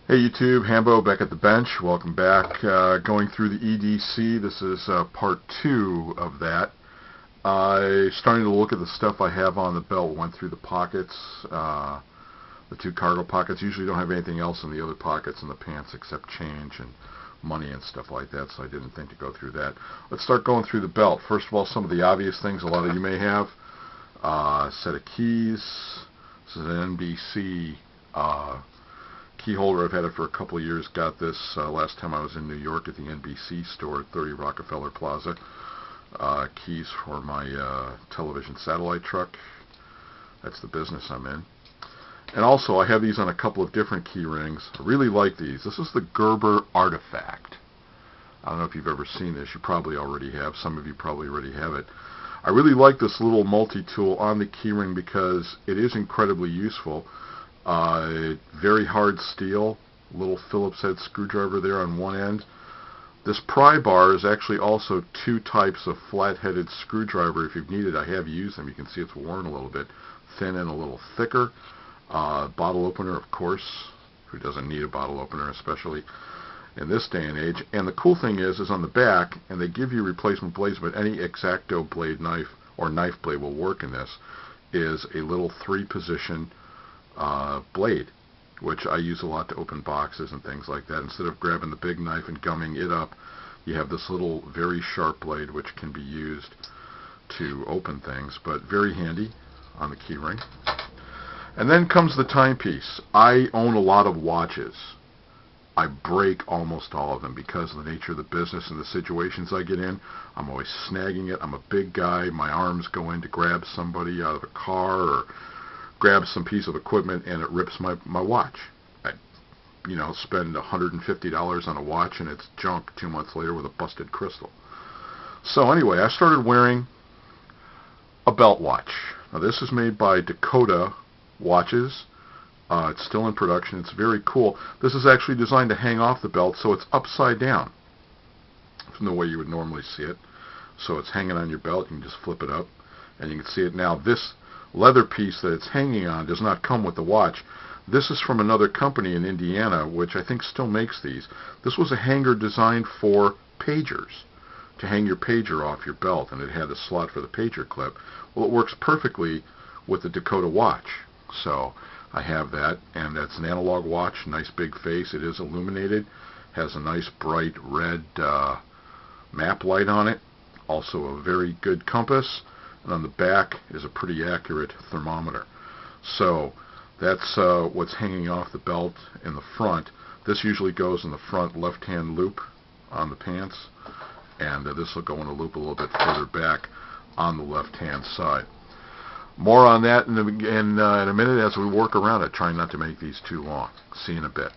Hey YouTube, Hambo back at the bench. Welcome back. Going through the EDC. This is part 2 of that. Starting to look at the stuff I have on the belt. Went through the pockets, the 2 cargo pockets. Usually don't have anything else in the other pockets in the pants except change and money and stuff like that, so I didn't think to go through that. Let's start going through the belt. First of all, some of the obvious things a lot of you may have. Set of keys. This is an NBC key holder. I've had it for a couple of years. Got this last time I was in New York at the NBC store at 30 Rockefeller Plaza. Keys for my television satellite truck. That's the business I'm in. And also I have these on a couple of different key rings. I really like these. This is the Gerber Artifact. I don't know if you've ever seen this. You probably already have. Some of you probably already have it. I really like this little multi-tool on the keyring because it is incredibly useful. Very hard steel, little Phillips head screwdriver there on one end. This pry bar is actually also 2 types of flat-headed screwdriver. If you've needed, I have used them. You can see it's worn a little bit, thin and a little thicker. Bottle opener, of course. Who doesn't need a bottle opener, especially in this day and age? And the cool thing is on the back, and they give you replacement blades, but any X-Acto blade knife or knife blade will work in this, is a little 3-position blade, which I use a lot to open boxes and things like that. Instead of grabbing the big knife and gumming it up, you have this little very sharp blade which can be used to open things, but very handy on the keyring. And then comes the timepiece. I own a lot of watches. I break almost all of them because of the nature of the business and the situations I get in. I'm always snagging it. I'm a big guy. My arms go in to grab somebody out of a car or grab some piece of equipment and it rips my watch. I, spend $150 on a watch and it's junk 2 months later with a busted crystal. So anyway, I started wearing a belt watch. Now this is made by Dakota Watches. It's still in production. It's very cool. This is actually designed to hang off the belt, so it's upside down from the way you would normally see it. So it's hanging on your belt. You can just flip it up and you can see it. Now this leather piece that it's hanging on does not come with the watch. This is from another company in Indiana, which I think still makes these. This was a hanger designed for pagers, to hang your pager off your belt, and it had a slot for the pager clip. Well, it works perfectly with the Dakota watch. So I have that, and that's an analog watch, nice big face. It is illuminated, has a nice bright red map light on it, also a very good compass. And on the back is a pretty accurate thermometer. So that's what's hanging off the belt in the front. This usually goes in the front left-hand loop on the pants, and this will go in a loop a little bit further back on the left-hand side. More on that in a minute as we work around it, trying not to make these too long. See you in a bit.